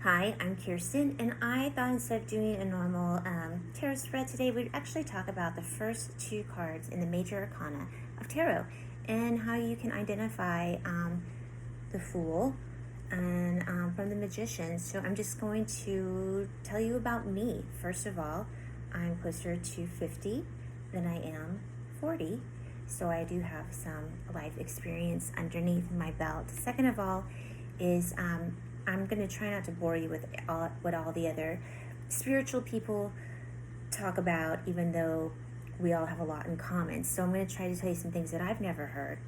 Hi, I'm Kirsten, and I thought instead of doing a normal tarot spread today, we'd actually talk about the first two cards in the major arcana of tarot and how you can identify the Fool and from the Magician. So I'm just going to tell you about me. First of all, I'm closer to 50 than I am 40, so I do have some life experience underneath my belt. Second of all is I'm going to try not to bore you with what all the other spiritual people talk about, even though we all have a lot in common. So I'm going to try to tell you some things that I've never heard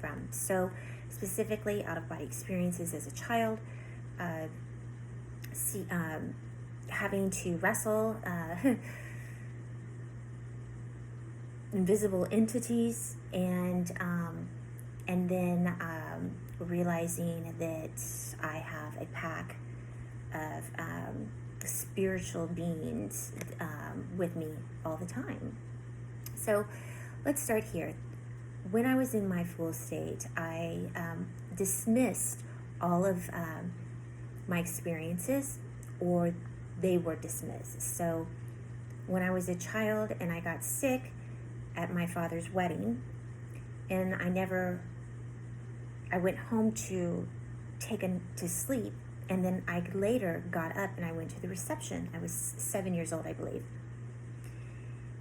from. So specifically, out-of-body experiences as a child, having to wrestle invisible entities, and then realizing that I have a pack of spiritual beings with me all the time. So let's start here. When I was in my Fool state, I dismissed all of my experiences, or they were dismissed. So when I was a child and I got sick at my father's wedding, and I went home to to sleep, and then I later got up and I went to the reception. I was 7 years old, I believe.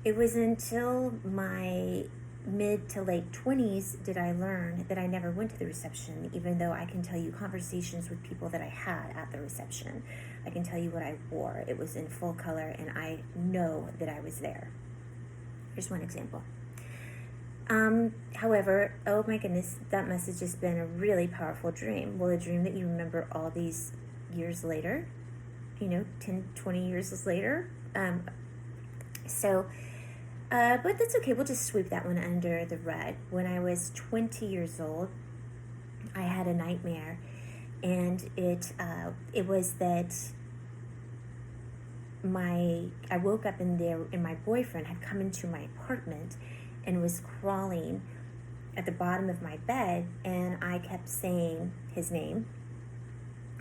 It was until my mid to late 20s did I learn that I never went to the reception, even though I can tell you conversations with people that I had at the reception. I can tell you what I wore. It was in full color, and I know that I was there. Here's one example. However, oh my goodness, that must have just been a really powerful dream. Well, a dream that you remember all these years later, 10, 20 years later. But that's okay. We'll just sweep that one under the rug. When I was 20 years old, I had a nightmare, and it was that I woke up and my boyfriend had come into my apartment and was crawling at the bottom of my bed, and I kept saying his name,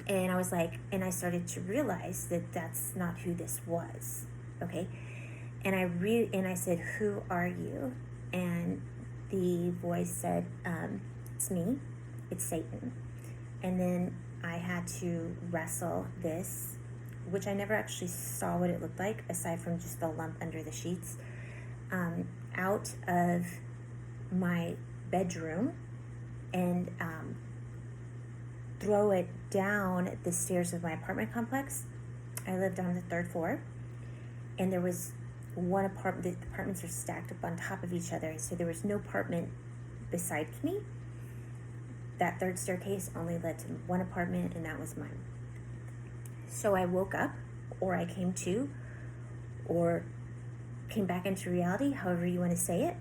and I was like, and I started to realize that that's not who this was, okay? And I said, "Who are you?" And the voice said, "It's me, it's Satan." And then I had to wrestle this, which I never actually saw what it looked like, aside from just the lump under the sheets, out of my bedroom, and throw it down the stairs of my apartment complex. I lived on the third floor, and there was one apartment. The apartments are stacked up on top of each other, so there was no apartment beside me. That third staircase only led to one apartment, and that was mine. So I woke up, or I came to, or came back into reality, however you want to say it,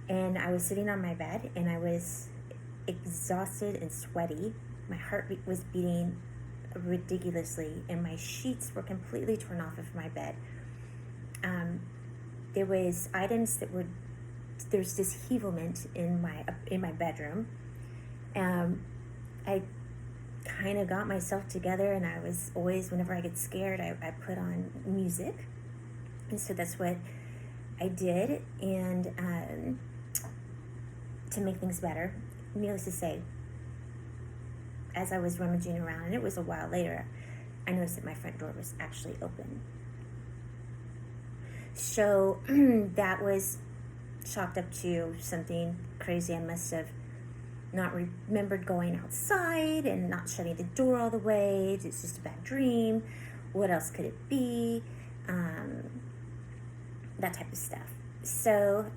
and I was sitting on my bed, and I was exhausted and sweaty. My heart was beating ridiculously, and my sheets were completely torn off of my bed. There was items there's dishevelement in my bedroom. I kind of got myself together, and I was always, whenever I get scared, I put on music, and so that's what I did. And to make things better, needless to say, as I was rummaging around, and it was a while later, I noticed that my front door was actually open. So that was chalked up to something crazy. I must have not remembered going outside and not shutting the door all the way. It's just a bad dream. What else could it be? That type of stuff. So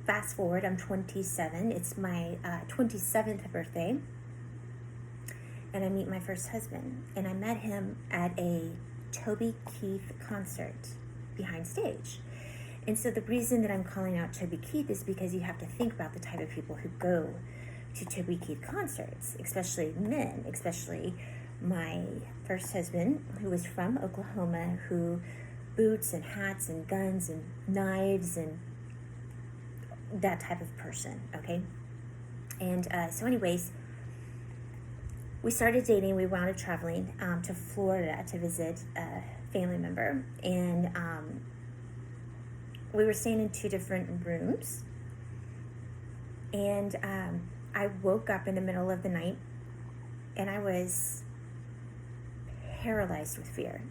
fast forward, I'm 27. It's my 27th birthday, and I meet my first husband. And I met him at a Toby Keith concert behind stage. And so the reason that I'm calling out Toby Keith is because you have to think about the type of people who go to Toby Keith concerts, especially men, especially my first husband, who was from Oklahoma, who boots and hats and guns and knives and that type of person, okay? And so anyways, we started dating. We wound up traveling to Florida to visit a family member. And we were staying in 2 different rooms. And I woke up in the middle of the night and I was paralyzed with fear.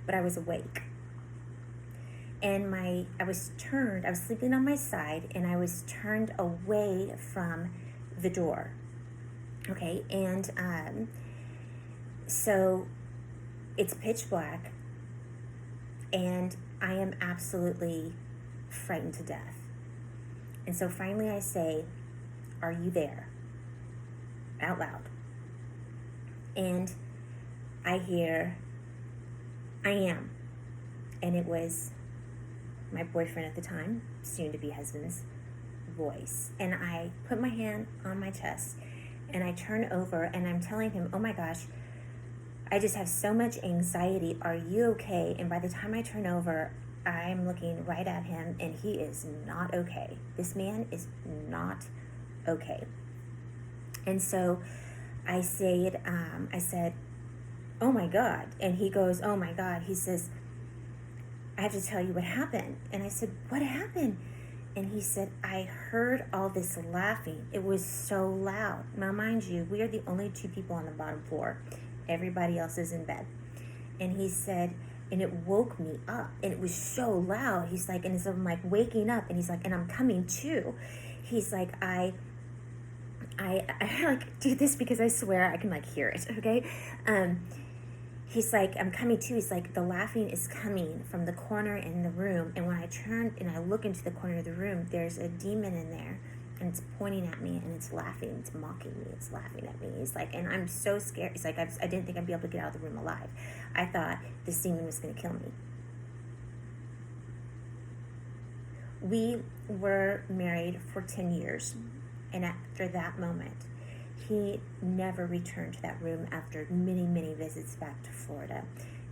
But I was awake. And I was sleeping on my side and I was turned away from the door. Okay, and so it's pitch black and I am absolutely frightened to death. And so finally I say, "Are you there?" out loud. And I hear, "I am." And it was my boyfriend at the time, soon to be husband's voice. And I put my hand on my chest and I turn over and I'm telling him, "Oh my gosh, I just have so much anxiety. Are you okay?" And by the time I turn over, I'm looking right at him and he is not okay. This man is not okay. And so I said, "Oh my God." And he goes, "Oh my God." He says, "I have to tell you what happened." And I said, "What happened?" And he said, "I heard all this laughing. It was so loud." Now, mind you, we are the only 2 people on the bottom floor. Everybody else is in bed. And he said, and it woke me up. And it was so loud. He's like, and so I'm like waking up. And he's like, and I'm coming to. He's like, I like do this because I swear I can like hear it, okay? He's like, "I'm coming to." He's like, "The laughing is coming from the corner in the room. And when I turn and I look into the corner of the room, there's a demon in there. And it's pointing at me and it's laughing. It's mocking me. It's laughing at me." He's like, "And I'm so scared." He's like, I didn't think I'd be able to get out of the room alive. I thought this demon was going to kill me." We were married for 10 years. And after that moment, he never returned to that room after many, many visits back to Florida.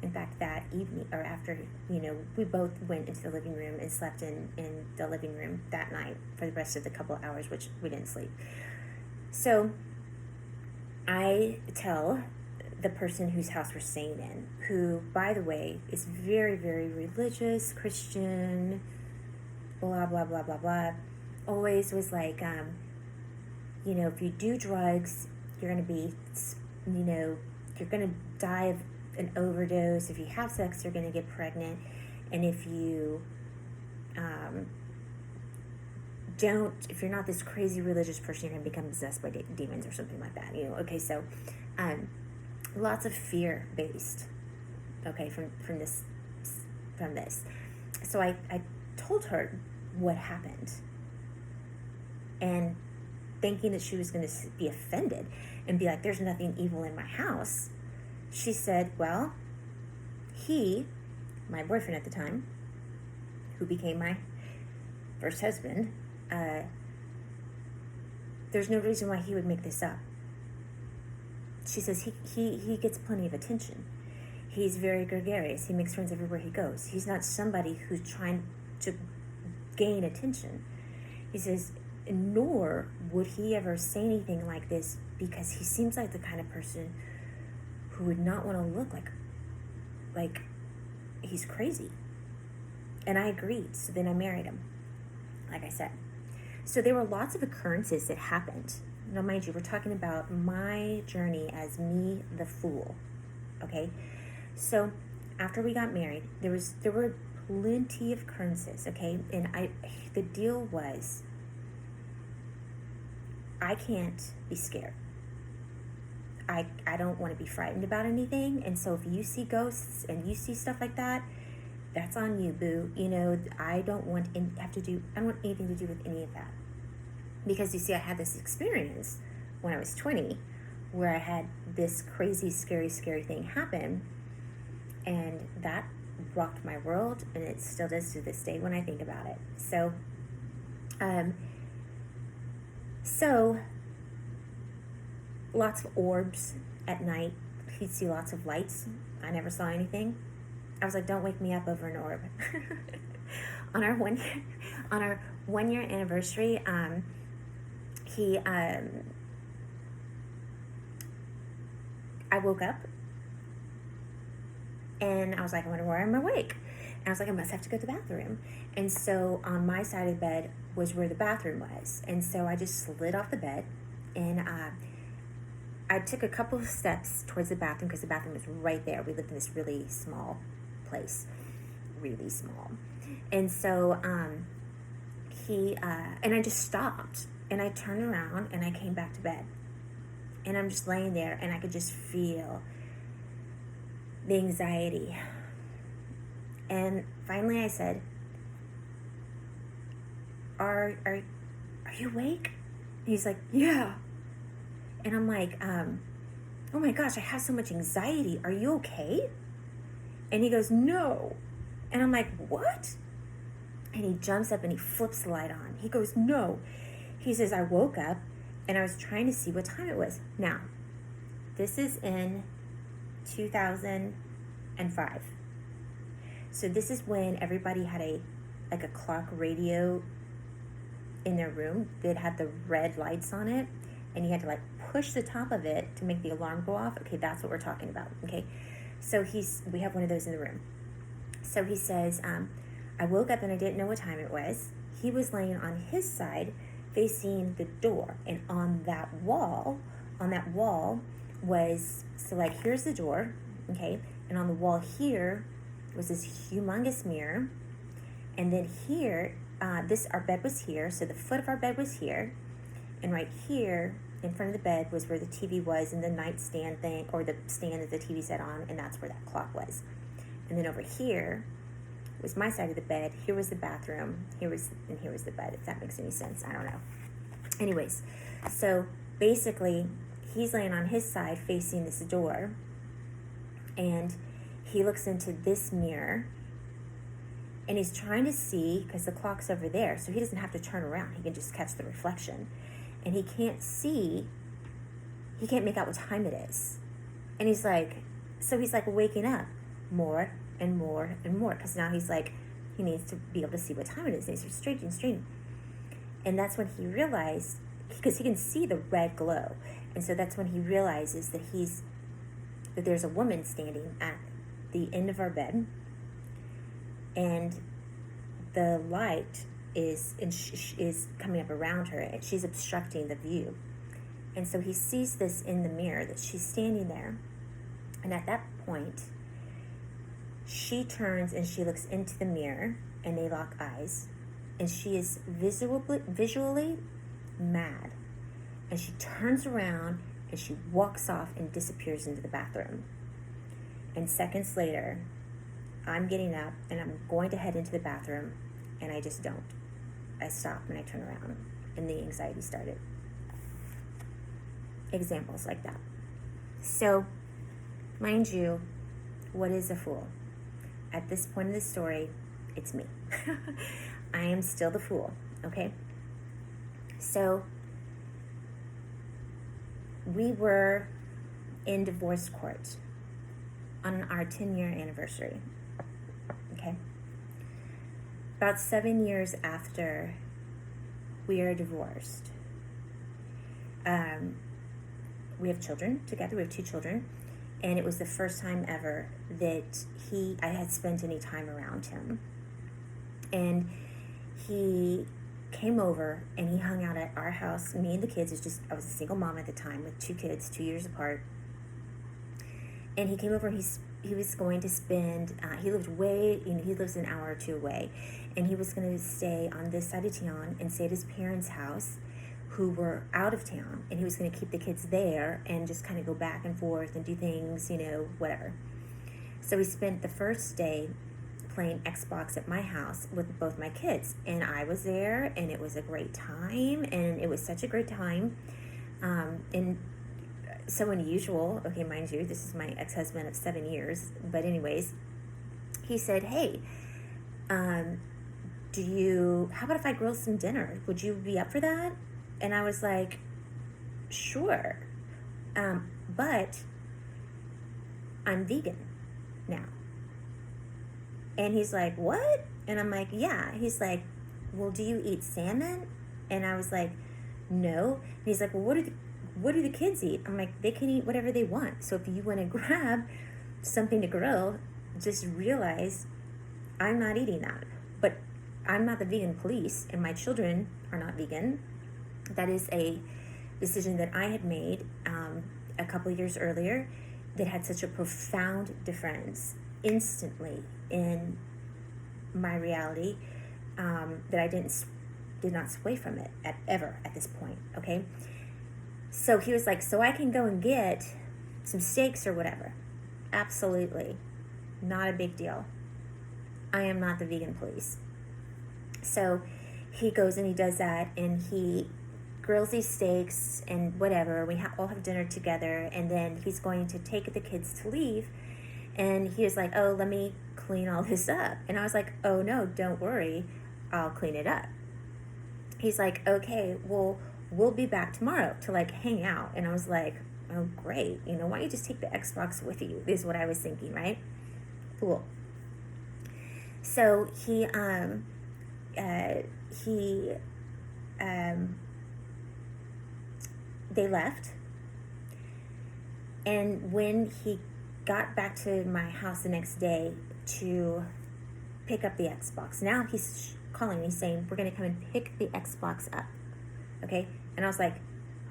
In fact, that evening, or after, we both went into the living room and slept in the living room that night for the rest of the couple of hours, which we didn't sleep. So I tell the person whose house we're staying in, who, by the way, is very, very religious, Christian, blah, blah, blah, blah, blah, always was like, if you do drugs, you're going to be, you're going to die of an overdose. If you have sex, you're going to get pregnant. And if you if you're not this crazy religious person, you're going to become possessed by demons or something like that. Okay, so lots of fear-based, okay, from this. So I told her what happened. And thinking that she was going to be offended and be like, "There's nothing evil in my house," she said, "Well, my boyfriend at the time, who became my first husband, there's no reason why he would make this up." She says, he gets plenty of attention. He's very gregarious. He makes friends everywhere he goes. He's not somebody who's trying to gain attention." He says, "Nor would he ever say anything like this because he seems like the kind of person who would not want to look like he's crazy." And I agreed. So then I married him, like I said. So there were lots of occurrences that happened. Now, mind you, we're talking about my journey as me, the fool. Okay? So after we got married, there were plenty of occurrences, okay? And the deal was, I can't be scared. I don't want to be frightened about anything. And so if you see ghosts and you see stuff like that, that's on you, boo. I don't want anything to do with any of that. Because you see, I had this experience when I was 20 where I had this crazy, scary, scary thing happen. And that rocked my world, and it still does to this day when I think about it. So lots of orbs at night. He'd see lots of lights. I never saw anything. I was like, "Don't wake me up over an orb." On our 1 year anniversary, he, I woke up and I was like, I wonder why I'm awake. And I was like, I must have to go to the bathroom. And so on my side of the bed was where the bathroom was. And so I just slid off the bed and I took a couple of steps towards the bathroom because the bathroom was right there. We lived in this really small place, really small. And so and I just stopped and I turned around and I came back to bed. And I'm just laying there and I could just feel the anxiety. And finally I said, are you awake? And he's like, yeah. And I'm like, oh my gosh, I have so much anxiety. Are you okay? And he goes, no. And I'm like, what? And he jumps up and he flips the light on. He goes, no. He says, I woke up and I was trying to see what time it was. Now, this is in 2005. So this is when everybody had a clock radio in their room that had the red lights on it, and you had to push the top of it to make the alarm go off. Okay, that's what we're talking about. Okay, so we have one of those in the room. So he says, I woke up and I didn't know what time it was. He was laying on his side facing the door, and on that wall was, so here's the door, okay, and on the wall here was this humongous mirror, and then here, our bed was here, so the foot of our bed was here, and right here in front of the bed was where the TV was, and the nightstand thing, or the stand that the TV sat on, and that's where that clock was. And then over here was my side of the bed. Here was the bathroom. Here was the bed, if that makes any sense. I don't know. Anyways, so basically, he's laying on his side facing this door, and he looks into this mirror, and he's trying to see, because the clock's over there, so he doesn't have to turn around. He can just catch the reflection. And he can't make out what time it is. And he's waking up more and more and more, because now he's he needs to be able to see what time it is. And he's straightening. And that's when he realized, because he can see the red glow, and so that's when he realizes that there's a woman standing at the end of our bed, and the light is coming up around her, and she's obstructing the view. And so he sees this in the mirror, that she's standing there, and at that point she turns and she looks into the mirror, and they lock eyes, and she is visually mad, and she turns around and she walks off and disappears into the bathroom. And seconds later, I'm getting up and I'm going to head into the bathroom, and I just don't. I stop and I turn around, and the anxiety started. Examples like that. So, mind you, what is a fool? At this point in the story, it's me. I am still the fool, okay? So, we were in divorce court on our 10-year anniversary, okay? About 7 years after we are divorced, we have children together. We have 2 children, and it was the first time ever that I had spent any time around him. And he came over and he hung out at our house. Me and the kids, I was a single mom at the time with 2 kids, 2 years apart. And he came over and he was going to spend, he lives an hour or 2 away. And he was going to stay on this side of town and stay at his parents' house, who were out of town. And he was going to keep the kids there and just kind of go back and forth and do things, whatever. So we spent the first day playing Xbox at my house with both my kids. And I was there, and it was a great time. And it was such a great time. And so unusual. Okay, mind you, this is my ex-husband of 7 years. But anyways, he said, hey, how about if I grill some dinner? Would you be up for that? And I was like, sure. But I'm vegan now. And he's like, what? And I'm like, yeah. He's like, well, do you eat salmon? And I was like, no. And he's like, well, what do the kids eat? I'm like, they can eat whatever they want. So if you want to grab something to grill, just realize I'm not eating that. But I'm not the vegan police, and my children are not vegan. That is a decision that I had made a couple of years earlier that had such a profound difference instantly in my reality that I did not sway from it ever at this point. Okay, so he was like, so I can go and get some steaks or whatever. Absolutely, not a big deal. I am not the vegan police. So he goes and he does that, and he grills these steaks and whatever. We all have dinner together, and then he's going to take the kids to leave, and he was like, oh, let me clean all this up. And I was like, oh no, don't worry, I'll clean it up. He's like, okay, well, we'll be back tomorrow to like hang out. And I was like, oh great, why don't you just take the Xbox with you, is what I was thinking, right? Cool. So they left, and when he got back to my house the next day to pick up the Xbox, now he's calling me saying, we're going to come and pick the Xbox up. Okay. And I was like,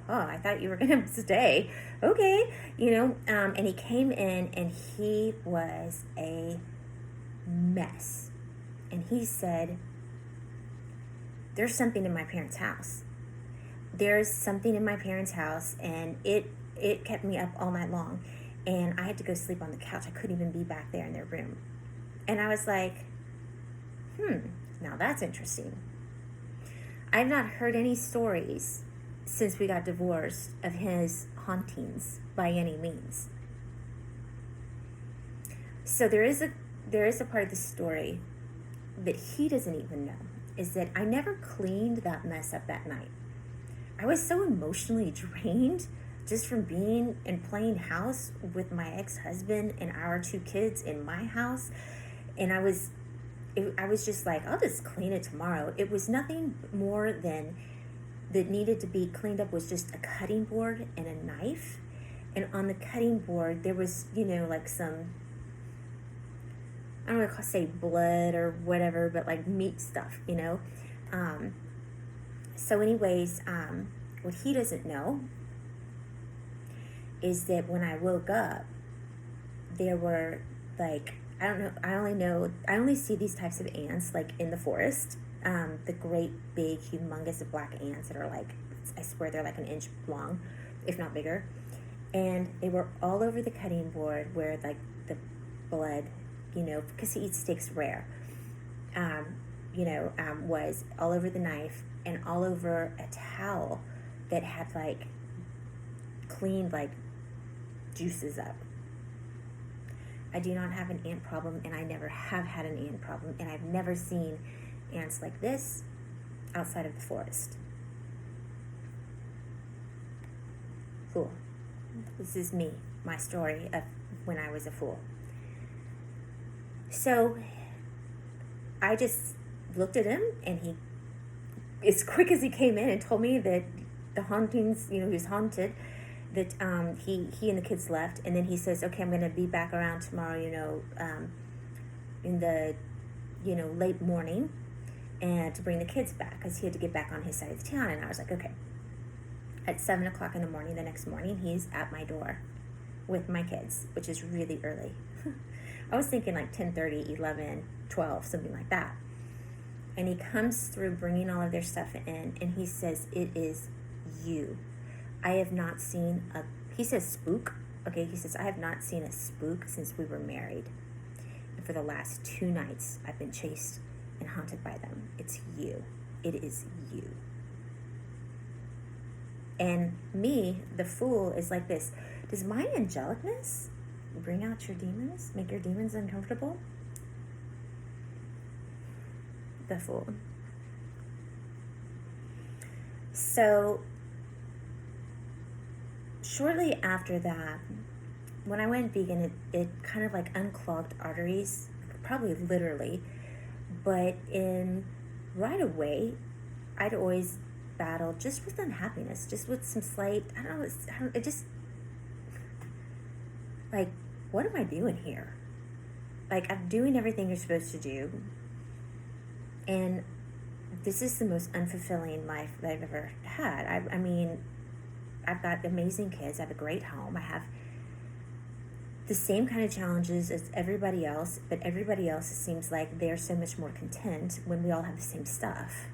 oh, I thought you were going to stay. Okay. And he came in, and he was a mess. And he said, there's something in my parents' house. There's something in my parents' house, and it kept me up all night long. And I had to go sleep on the couch. I couldn't even be back there in their room. And I was like, now that's interesting. I've not heard any stories since we got divorced of his hauntings by any means. So there is a part of the story that he doesn't even know, is that I never cleaned that mess up that night. I was so emotionally drained just from being and playing house with my ex-husband and our 2 kids in my house. And I was just like, I'll just clean it tomorrow. It was nothing more than that needed to be cleaned up was just a cutting board and a knife. And on the cutting board, there was, like some, I don't know if I say blood or whatever, but like meat stuff, So anyways, what he doesn't know is that when I woke up, there were like, I don't know, I only see these types of ants like in the forest, the great big humongous black ants that are like, I swear they're like an inch long, if not bigger. And they were all over the cutting board where like the blood, because he eats steaks rare, was all over the knife and all over a towel that had like cleaned like juices up. I do not have an ant problem, and I never have had an ant problem, and I've never seen ants like this outside of the forest. Cool. This is me, my story of when I was a fool. So I just looked at him, and he, as quick as he came in and told me that the hauntings, he was haunted, that he and the kids left, and then he says, okay, I'm going to be back around tomorrow, in the, late morning, and to bring the kids back, because he had to get back on his side of the town. And I was like, okay. At 7 o'clock in the morning, the next morning, he's at my door with my kids, which is really early. I was thinking like 10:30, 11, 12, something like that. And he comes through bringing all of their stuff in, and he says, it is you. I have not seen he says spook. Okay, he says, I have not seen a spook since we were married. And for the last 2 nights, I've been chased and haunted by them. It's you. It is you. And me, the fool, is like this. Does my angelicness bring out your demons? Make your demons uncomfortable? The fool. So shortly after that, when I went vegan, it kind of like unclogged arteries, probably literally, but right away, I'd always battle just with unhappiness, just with some slight, I don't know, it just, like, what am I doing here? Like, I'm doing everything you're supposed to do, and this is the most unfulfilling life that I've ever had. I mean, I've got amazing kids. I have a great home. I have the same kind of challenges as everybody else, but everybody else, it seems like they're so much more content when we all have the same stuff.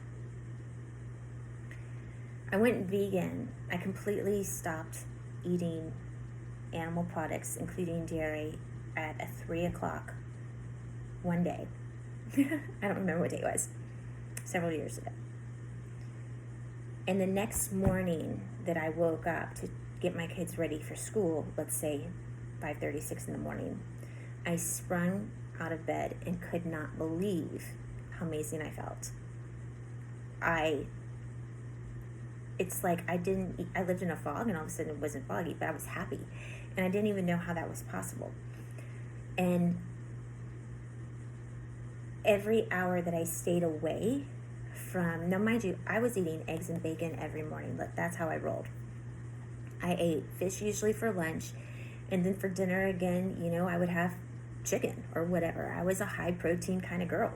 I went vegan. I completely stopped eating animal products, including dairy, at 3 o'clock one day. I don't remember what day it was, several years ago. And the next morning that I woke up to get my kids ready for school, let's say 5:36 in the morning, I sprung out of bed and could not believe how amazing I felt. It's like I lived in a fog, and all of a sudden it wasn't foggy, but I was happy. And I didn't even know how that was possible. And every hour that I stayed away from, now mind you, I was eating eggs and bacon every morning. That's how I rolled. I ate fish usually for lunch, and then for dinner again, I would have chicken or whatever. I was a high protein kind of girl.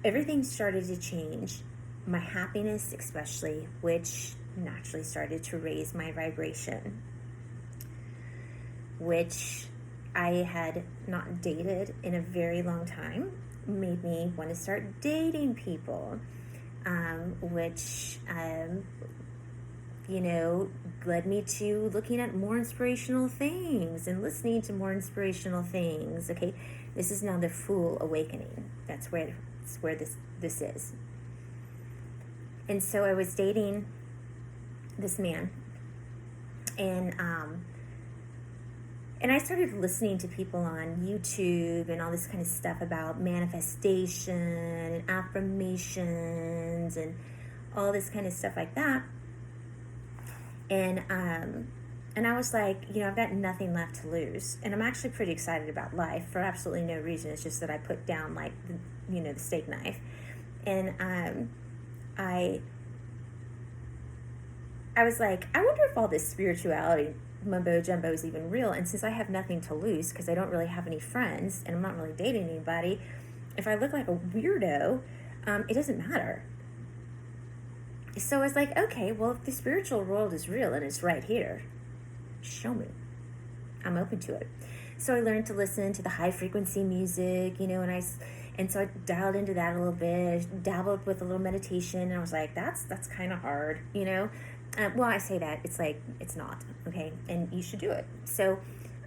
Everything started to change. My happiness especially, which naturally started to raise my vibration, which I had not dated in a very long time, made me want to start dating people, which led me to looking at more inspirational things and listening to more inspirational things. Okay, this is now the full awakening. That's where this is. And so I was dating this man, and I started listening to people on YouTube and all this kind of stuff about manifestation and affirmations and all this kind of stuff like that. And I was like, I've got nothing left to lose. And I'm actually pretty excited about life for absolutely no reason. It's just that I put down, like, the steak knife. And I was like, I wonder if all this spirituality mumbo jumbo is even real. And since I have nothing to lose because I don't really have any friends and I'm not really dating anybody, if I look like a weirdo, it doesn't matter. So I was like, okay, well, if the spiritual world is real and it's right here, show me. I'm open to it. So I learned to listen to the high frequency music, and so I dialed into that a little bit, dabbled with a little meditation, and I was like, that's kind of hard, well, I say that, it's like, it's not, okay, and you should do it. So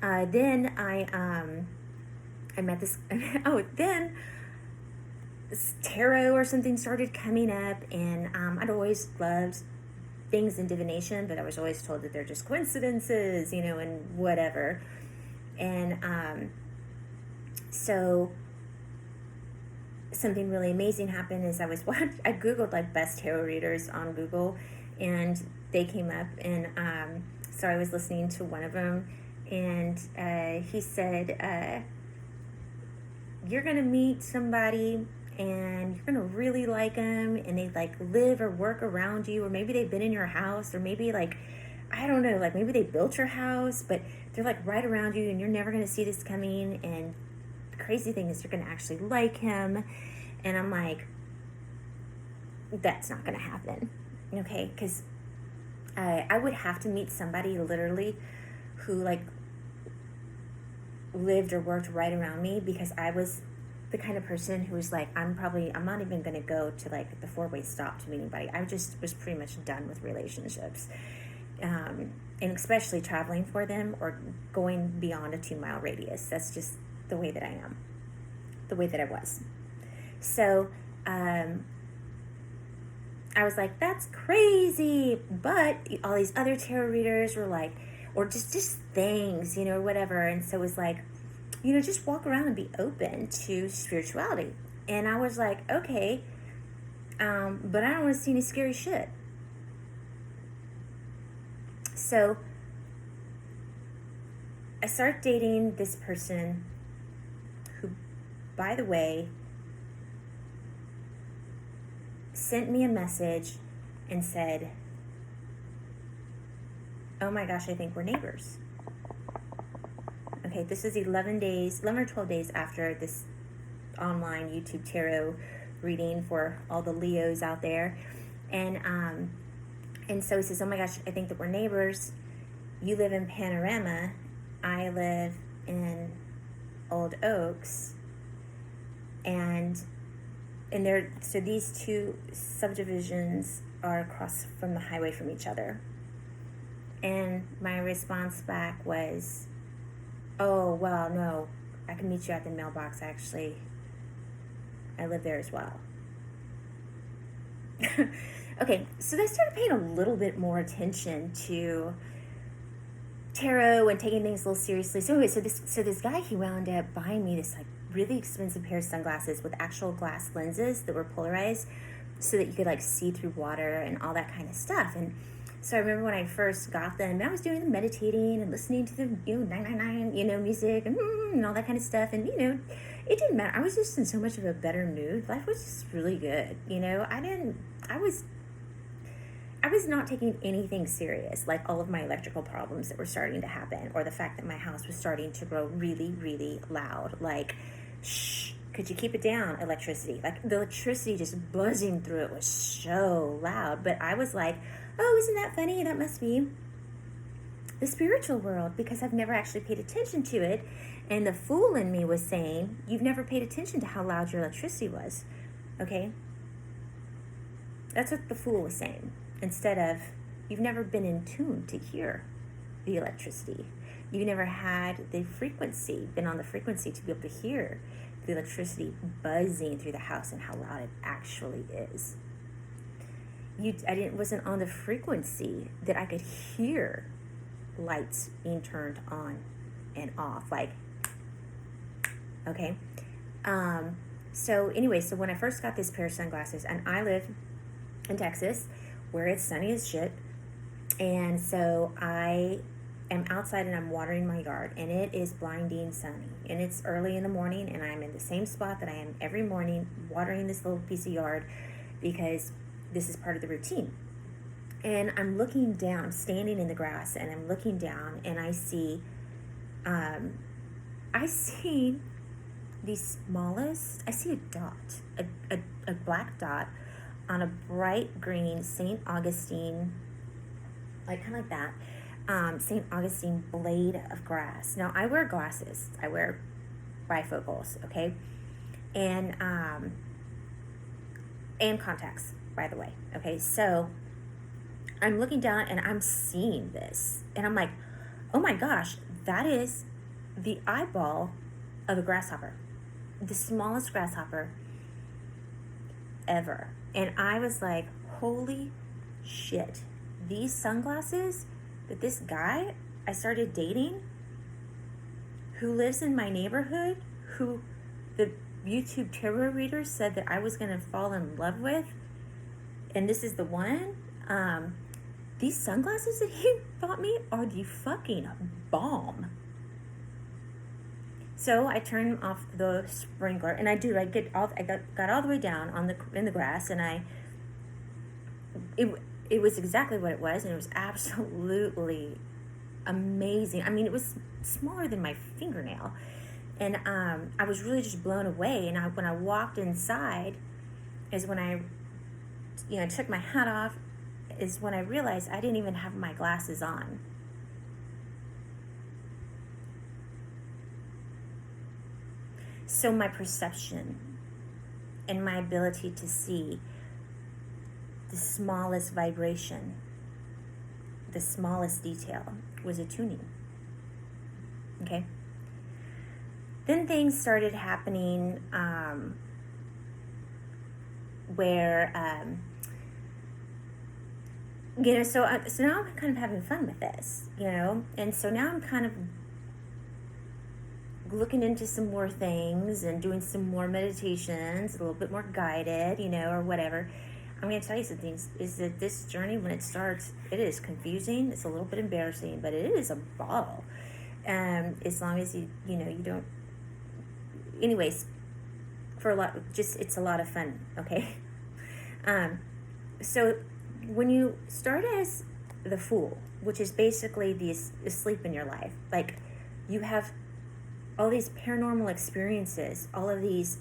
then I met this, then tarot or something started coming up, and I'd always loved things in divination, but I was always told that they're just coincidences, and whatever. And so something really amazing happened is I Googled like best tarot readers on Google, and they came up, and so I was listening to one of them, and he said, you're gonna meet somebody and you're gonna really like them, and they like live or work around you, or maybe they've been in your house, or maybe like, I don't know, like maybe they built your house, but they're like right around you and you're never gonna see this coming, and the crazy thing is you're gonna actually like him. And I'm like, that's not gonna happen, okay, because I would have to meet somebody literally who like lived or worked right around me, because I was the kind of person who was like, I'm not even going to go to like the 4-way stop to meet anybody. I just was pretty much done with relationships, and especially traveling for them or going beyond a 2-mile radius. That's just the way that I am, the way that I was. So I was like, that's crazy. But all these other tarot readers were like, or just things, or whatever. And so it was like, just walk around and be open to spirituality. And I was like, okay, but I don't want to see any scary shit. So I started dating this person who, by the way, sent me a message and said, oh my gosh, I think we're neighbors. Okay, this is 11 or 12 days after this online YouTube tarot reading for all the Leos out there. And so he says, oh my gosh, I think that we're neighbors. You live in Panorama. I live in Old Oaks. And so these two subdivisions are across from the highway from each other. And my response back was, oh, well, no, I can meet you at the mailbox, actually. I live there as well. Okay, so they started paying a little bit more attention to tarot and taking things a little seriously. So anyway, so this guy, he wound up buying me this like really expensive pair of sunglasses with actual glass lenses that were polarized so that you could like see through water and all that kind of stuff. And so I remember when I first got them, I was doing the meditating and listening to the 999 music and all that kind of stuff. And it didn't matter. I was just in so much of a better mood. Life was just really good. I was not taking anything serious, like all of my electrical problems that were starting to happen, or the fact that my house was starting to grow really, really loud. Like, shh, could you keep it down, electricity? Like, the electricity just buzzing through it was so loud. But I was like, oh, isn't that funny? That must be the spiritual world, because I've never actually paid attention to it. And the fool in me was saying, you've never paid attention to how loud your electricity was, okay? That's what the fool was saying. Instead of, you've never been in tune to hear the electricity. You never had the frequency, been on the frequency to be able to hear the electricity buzzing through the house and how loud it actually is. I wasn't on the frequency that I could hear lights being turned on and off, like, okay? So anyway, so when I first got this pair of sunglasses, and I live in Texas, where it's sunny as shit, and so I am outside and I'm watering my yard, and it is blinding sunny, and it's early in the morning, and I'm in the same spot that I am every morning, watering this little piece of yard, because this is part of the routine. And I'm looking down, I'm standing in the grass, and I'm looking down, and I see the smallest, I see a dot, a black dot on a bright green St. Augustine, like kind of like that, St. Augustine blade of grass. Now, I wear glasses. I wear bifocals, okay? And contacts, by the way, okay? So I'm looking down and I'm seeing this, and I'm like, oh my gosh, that is the eyeball of a grasshopper, the smallest grasshopper ever. And I was like, holy shit, these sunglasses that this guy I started dating, who lives in my neighborhood, who the YouTube tarot reader said that I was going to fall in love with, and this is the one, these sunglasses that he bought me are the fucking bomb. So I turn off the sprinkler, and I got all the way down in the grass, and it was exactly what it was, and it was absolutely amazing. I mean, it was smaller than my fingernail, and I was really just blown away. And when I walked inside, is when I took my hat off, is when I realized I didn't even have my glasses on. So my perception and my ability to see the smallest vibration, the smallest detail, was attuning. Okay? Then things started happening where, so now I'm kind of having fun with this, and so now I'm kind of looking into some more things and doing some more meditations, a little bit more guided, or whatever. I'm going to tell you some things, is that this journey, when it starts, it is confusing, it's a little bit embarrassing, but it is a ball. As long as you don't, anyways, it's a lot of fun, okay? So when you start as the Fool, which is basically this asleep in your life, like you have all these paranormal experiences, all of these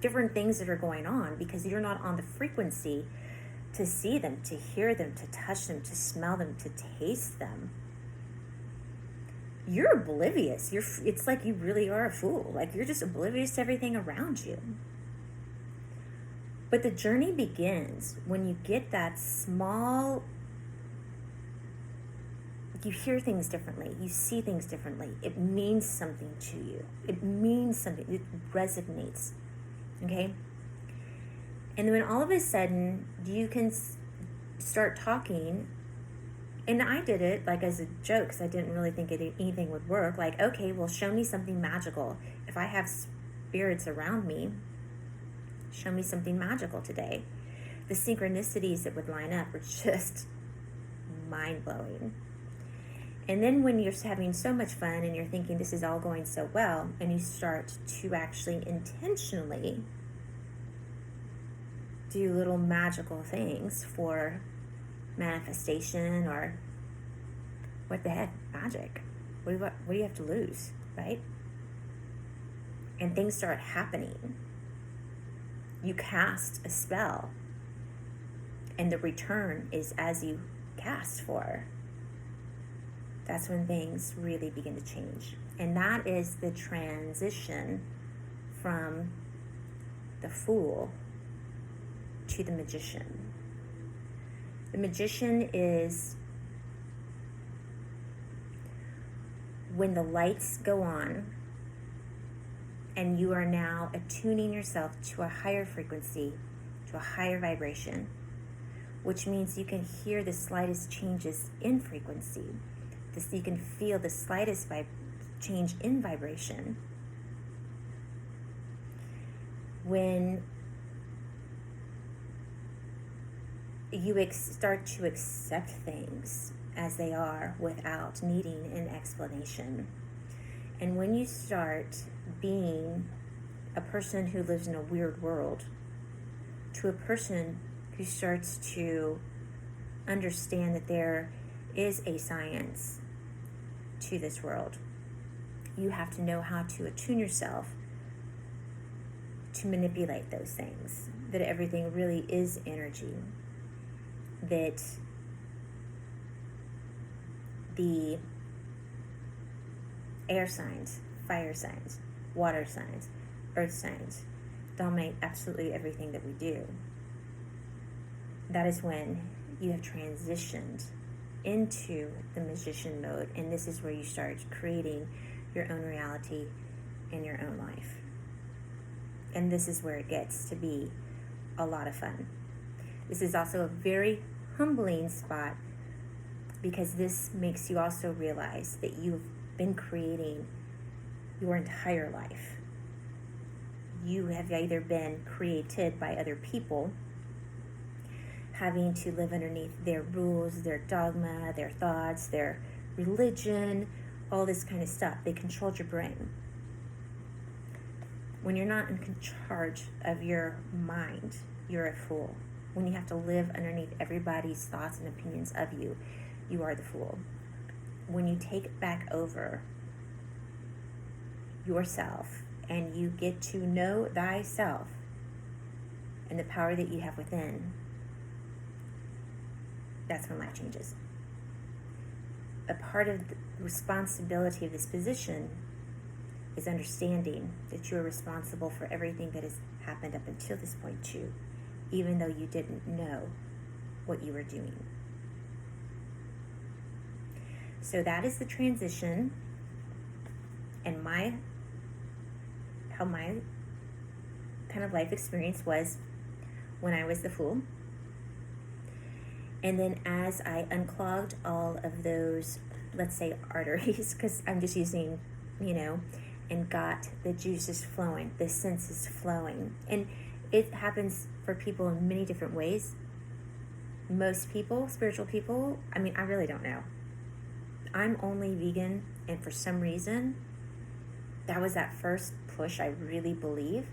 different things that are going on because you're not on the frequency to see them, to hear them, to touch them, to smell them, to taste them. You're oblivious. It's like you really are a fool. Like you're just oblivious to everything around you. But the journey begins when you get that small, you hear things differently, you see things differently. It means something to you. It means something. It resonates. Okay? And then all of a sudden, you can start talking. And I did it like as a joke because I didn't really think anything would work. Like, okay, well, show me something magical. If I have spirits around me, show me something magical today. The synchronicities that would line up were just mind-blowing. And then when you're having so much fun and you're thinking this is all going so well, and you start to actually intentionally do little magical things for manifestation, or what the heck, magic. What do you have to lose, right? And things start happening. You cast a spell, and the return is as you cast for. That's when things really begin to change. And that is the transition from the Fool to the Magician. The Magician is when the lights go on and you are now attuning yourself to a higher frequency, to a higher vibration, which means you can hear the slightest changes in frequency. You can feel the slightest change in vibration. When you start to accept things as they are without needing an explanation. And when you start being a person who lives in a weird world to a person who starts to understand that there is a science to this world, you have to know how to attune yourself to manipulate those things, that everything really is energy, that the air signs, fire signs, water signs, earth signs dominate absolutely everything that we do. That is when you have transitioned into the Magician mode, and this is where you start creating your own reality in your own life. And this is where it gets to be a lot of fun. This is also a very humbling spot because this makes you also realize that you've been creating your entire life. You have either been created by other people, having to live underneath their rules, their dogma, their thoughts, their religion, all this kind of stuff. They controlled your brain. When you're not in charge of your mind, you're a fool. When you have to live underneath everybody's thoughts and opinions of you, you are the fool. When you take back over yourself and you get to know thyself and the power that you have within, that's when life changes. A part of the responsibility of this position is understanding that you're responsible for everything that has happened up until this point too, even though you didn't know what you were doing. So that is the transition, and how my kind of life experience was when I was the Fool. And then as I unclogged all of those, let's say, arteries, because I'm just using, and got the juices flowing, the senses flowing. And it happens for people in many different ways. Most people, spiritual people, I really don't know. I'm only vegan, and for some reason, that was that first push, I really believe,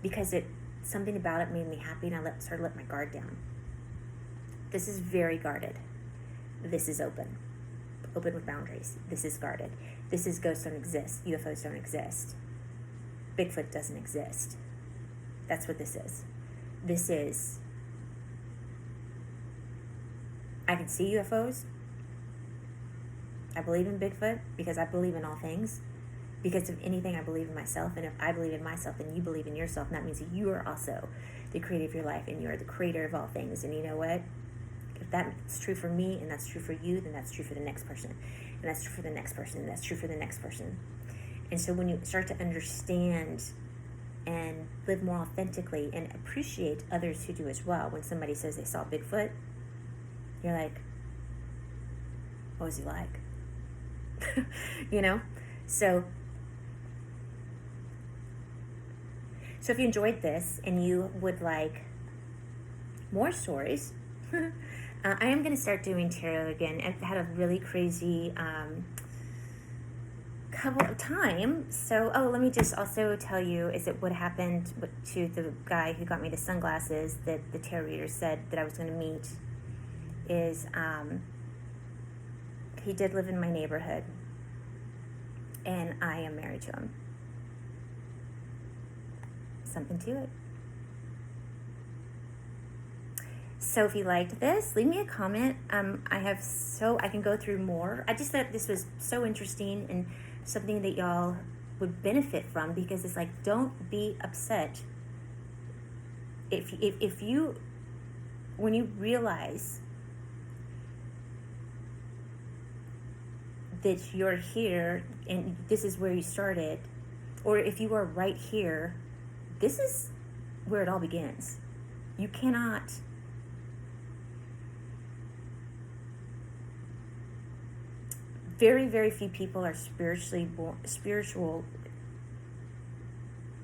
because it something about it made me happy, and I started to let my guard down. This is very guarded. This is open with boundaries. This is guarded. This is ghosts don't exist. UFOs don't exist. Bigfoot doesn't exist. That's what this is. This is, I can see UFOs. I believe in Bigfoot because I believe in all things. Because of anything, I believe in myself. And if I believe in myself, then you believe in yourself. And that means that you are also the creator of your life, and you are the creator of all things. And you know what? If that's true for me, and that's true for you, then that's true for the next person. And that's true for the next person, and that's true for the next person. And so when you start to understand and live more authentically and appreciate others who do as well, when somebody says they saw Bigfoot, you're like, what was he like? You know? So if you enjoyed this and you would like more stories, I am going to start doing tarot again. I've had a really crazy couple of times. So, let me just also tell you is that what happened to the guy who got me the sunglasses that the tarot reader said that I was going to meet is he did live in my neighborhood, and I am married to him. Something to it. So if you liked this, leave me a comment. I can go through more. I just thought this was so interesting and something that y'all would benefit from, because it's like, don't be upset if you, when you realize that you're here and this is where you started, or if you are right here, this is where it all begins. You cannot very, very few people are spiritual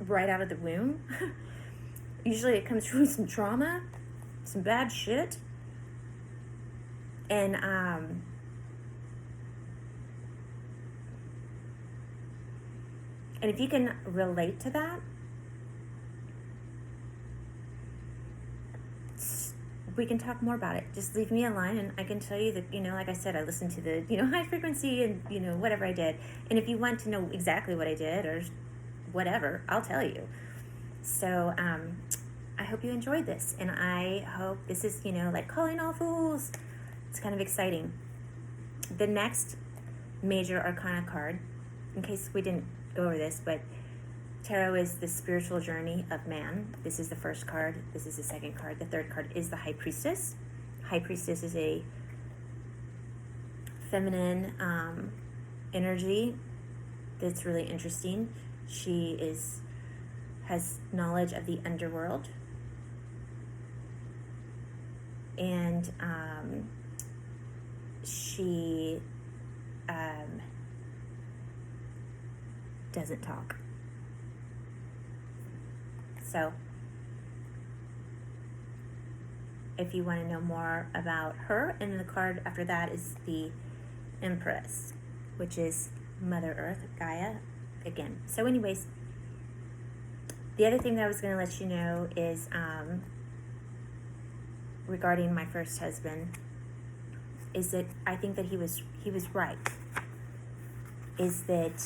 right out of the womb. Usually it comes from some trauma, some bad shit. And if you can relate to that, we can talk more about it. Just leave me a line and I can tell you that, like I said, I listened to the, high frequency and, whatever I did. And if you want to know exactly what I did or whatever, I'll tell you. So, I hope you enjoyed this. And I hope this is, like calling all fools. It's kind of exciting. The next major arcana card, in case we didn't go over this, but tarot is the spiritual journey of man. This is the first card. This is the second card. The third card is the High Priestess. High Priestess is a feminine energy that's really interesting. She has knowledge of the underworld. And she doesn't talk. So, if you want to know more about her, and the card after that is the Empress, which is Mother Earth, Gaia, again. So anyways, the other thing that I was going to let you know is regarding my first husband, is that I think that he was right. Is that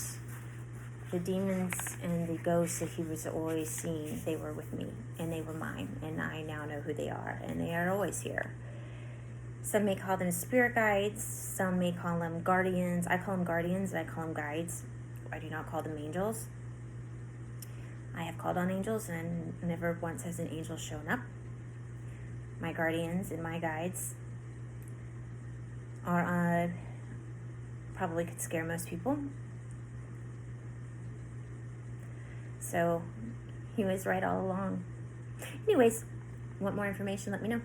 the demons and the ghosts that he was always seeing, they were with me, and they were mine, and I now know who they are, and they are always here. Some may call them spirit guides, some may call them guardians. I call them guardians, and I call them guides. I do not call them angels. I have called on angels, and never once has an angel shown up. My guardians and my guides are probably could scare most people. So he was right all along. Anyways, want more information, let me know.